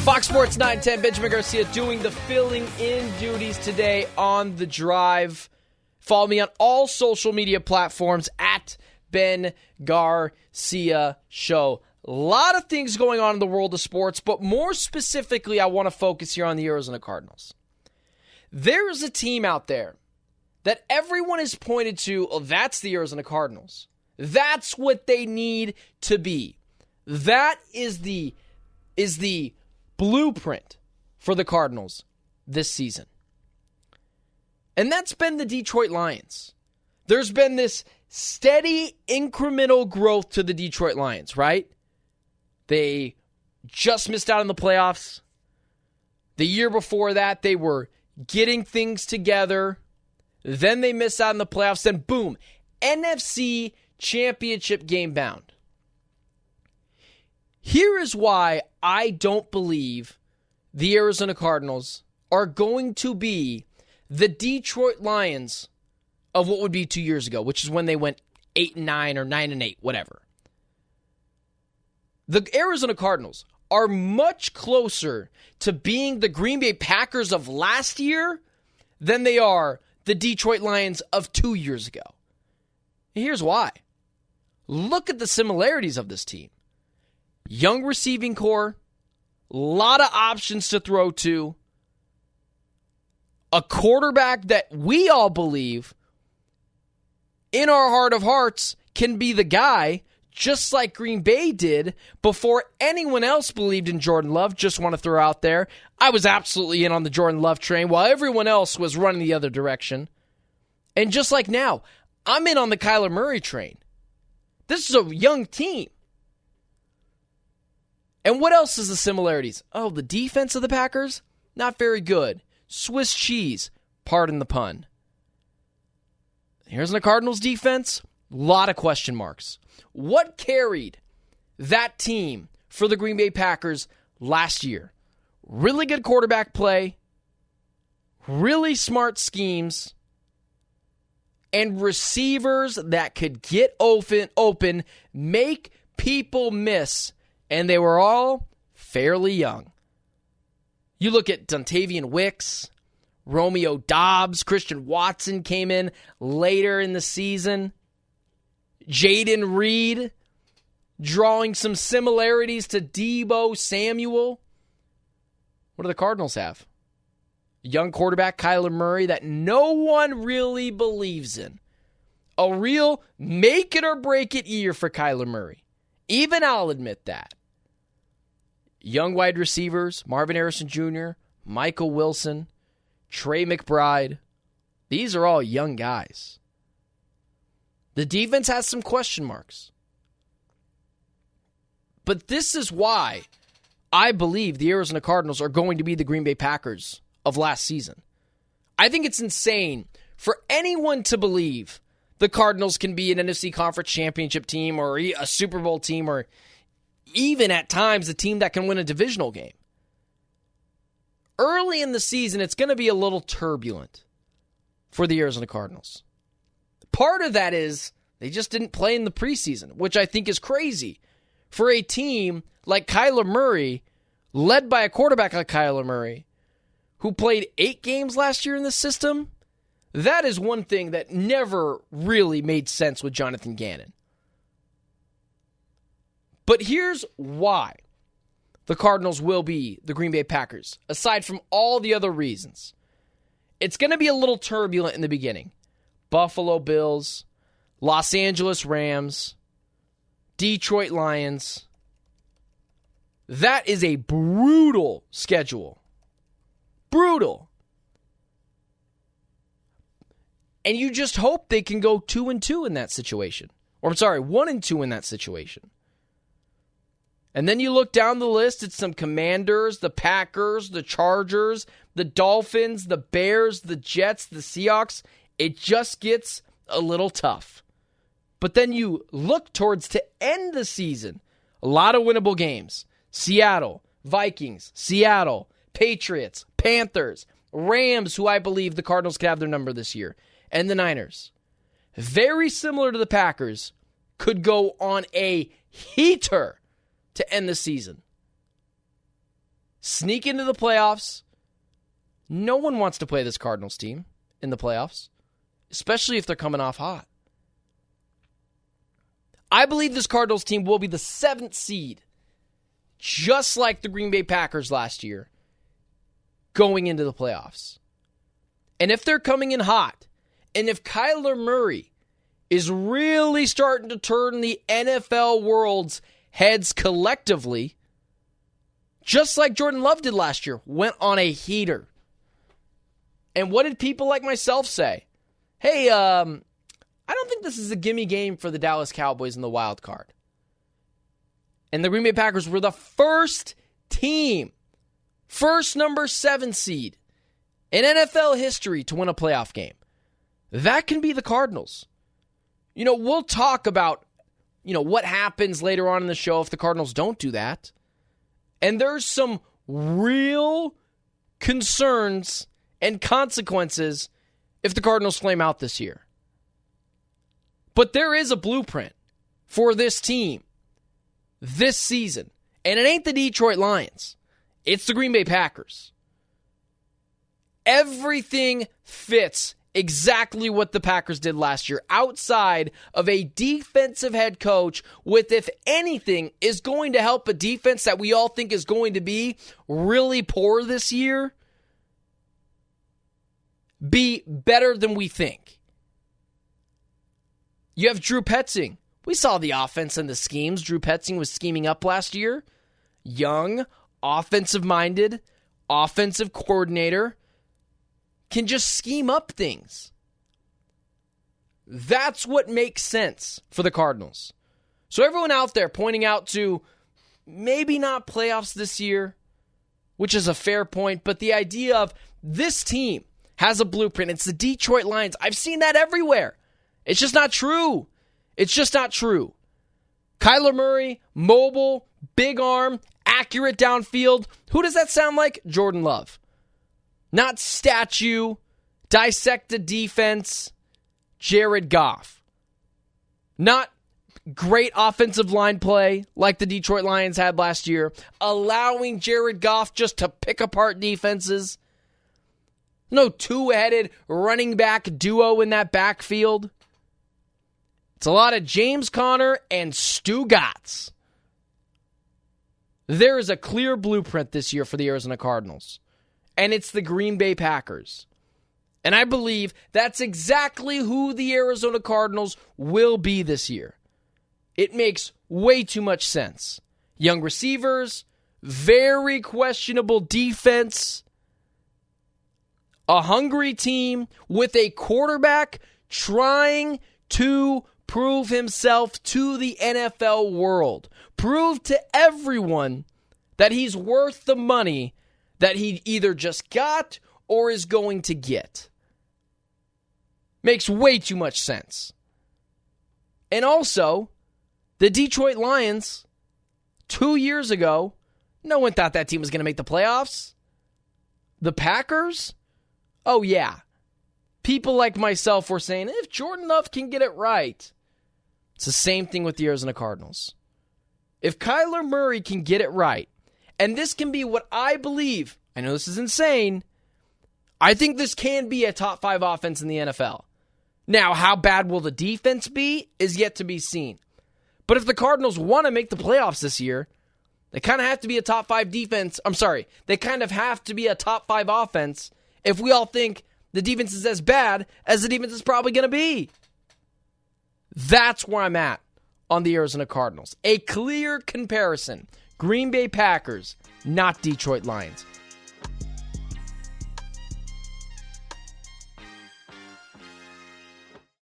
Fox Sports 910, Benjamin Garcia doing the filling in duties today on The Drive. Follow me on all social media platforms at Ben Garcia Show. A lot of things going on in the world of sports, but more specifically, I want to focus here on the Arizona Cardinals. There is a team out there that everyone has pointed to, oh, that's the Arizona Cardinals. That's what they need to be. That is the blueprint for the Cardinals this season. And that's been the Detroit Lions. There's been this steady incremental growth to the Detroit Lions, right? They just missed out on the playoffs. The year before that, they were getting things together. Then they missed out on the playoffs. Then boom, NFC Championship game bound. Here is why I don't believe the Arizona Cardinals are going to be the Detroit Lions of what would be 2 years ago, which is when they went 8-9 or 9-8, whatever. The Arizona Cardinals are much closer to being the Green Bay Packers of last year than they are the Detroit Lions of 2 years ago. Here's why. Look at the similarities of this team. Young receiving core, a lot of options to throw to, a quarterback that we all believe, in our heart of hearts, can be the guy, just like Green Bay did before anyone else believed in Jordan Love. Just want to throw out there, I was absolutely in on the Jordan Love train while everyone else was running the other direction. And just like now, I'm in on the Kyler Murray train. This is a young team. And what else is the similarities? Oh, the defense of the Packers? Not very good. Swiss cheese, pardon the pun. Here's the Cardinals defense. A lot of question marks. What carried that team for the Green Bay Packers last year? Really good quarterback play, really smart schemes, and receivers that could get open, make people miss, and they were all fairly young. You look at Dontavian Wicks, Romeo Doubs, Christian Watson came in later in the season. Jaden Reed drawing some similarities to Deebo Samuel. What do the Cardinals have? A young quarterback, Kyler Murray, that no one really believes in. A real make it or break it year for Kyler Murray. Even I'll admit that. Young wide receivers, Marvin Harrison Jr., Michael Wilson, Trey McBride. These are all young guys. The defense has some question marks. But this is why I believe the Arizona Cardinals are going to be the Green Bay Packers of last season. I think it's insane for anyone to believe the Cardinals can be an NFC Conference Championship team or a Super Bowl team or even at times a team that can win a divisional game. Early in the season, it's going to be a little turbulent for the Arizona Cardinals. Part of that is they just didn't play in the preseason, which I think is crazy for a team like Kyler Murray, led by a quarterback like Kyler Murray, who played 8 games last year in the system. That is one thing that never really made sense with Jonathan Gannon. But here's why the Cardinals will be the Green Bay Packers, aside from all the other reasons. It's going to be a little turbulent in the beginning. Buffalo Bills, Los Angeles Rams, Detroit Lions. That is a brutal schedule. Brutal. And you just hope they can go 2-2 in that situation. Or I'm sorry, 1-2 in that situation. And then you look down the list, it's some Commanders, the Packers, the Chargers, the Dolphins, the Bears, the Jets, the Seahawks. It just gets a little tough. But then you look towards to end the season. A lot of winnable games. Seattle, Vikings, Seattle, Patriots, Panthers, Rams, who I believe the Cardinals could have their number this year, and the Niners. Very similar to the Packers, could go on a heater to end the season. sneak into the playoffs. No one wants to play this Cardinals team in the playoffs, especially if they're coming off hot. I believe this Cardinals team will be the 7th seed, just like the Green Bay Packers last year, going into the playoffs. And if they're coming in hot, and if Kyler Murray is really starting to turn the NFL world's heads collectively, just like Jordan Love did last year, went on a heater. And what did people like myself say? Hey, I don't think this is a gimme game for the Dallas Cowboys in the wild card. And the Green Bay Packers were the first team, first number 7 seed in NFL history to win a playoff game. That can be the Cardinals. We'll talk about, what happens later on in the show if the Cardinals don't do that. And there's some real concerns and consequences if the Cardinals flame out this year. But there is a blueprint for this team this season. And it ain't the Detroit Lions. It's the Green Bay Packers. Everything fits exactly what the Packers did last year, outside of a defensive head coach with, if anything, is going to help a defense that we all think is going to be really poor this year be better than we think. You have Drew Petzing. We saw the offense and the schemes Drew Petzing was scheming up last year. Young, offensive-minded, offensive coordinator, can just scheme up things. That's what makes sense for the Cardinals. So everyone out there pointing out to maybe not playoffs this year, which is a fair point, but the idea of this team has a blueprint. It's the Detroit Lions. I've seen that everywhere. It's just not true. It's just not true. Kyler Murray, mobile, big arm, accurate downfield. Who does that sound like? Jordan Love. Not statue, dissect the defense, Jared Goff. Not great offensive line play like the Detroit Lions had last year, allowing Jared Goff just to pick apart defenses. No two-headed running back duo in that backfield. It's a lot of James Conner and Stu Gotts. There is a clear blueprint this year for the Arizona Cardinals. And it's the Green Bay Packers. And I believe that's exactly who the Arizona Cardinals will be this year. It makes way too much sense. Young receivers, very questionable defense, a hungry team with a quarterback trying to prove himself to the NFL world. Prove to everyone that he's worth the money that he either just got or is going to get. Makes way too much sense. And also, the Detroit Lions, 2 years ago, no one thought that team was going to make the playoffs. The Packers? Oh yeah. People like myself were saying, if Jordan Love can get it right. It's the same thing with the Arizona Cardinals. If Kyler Murray can get it right, and this can be what I believe, I know this is insane, I think this can be a top 5 offense in the NFL. Now, how bad will the defense be is yet to be seen. But if the Cardinals want to make the playoffs this year, they kind of have to be a top 5 defense. They kind of have to be a top 5 offense if we all think the defense is as bad as the defense is probably going to be. That's where I'm at on the Arizona Cardinals. A clear comparison. Green Bay Packers, not Detroit Lions.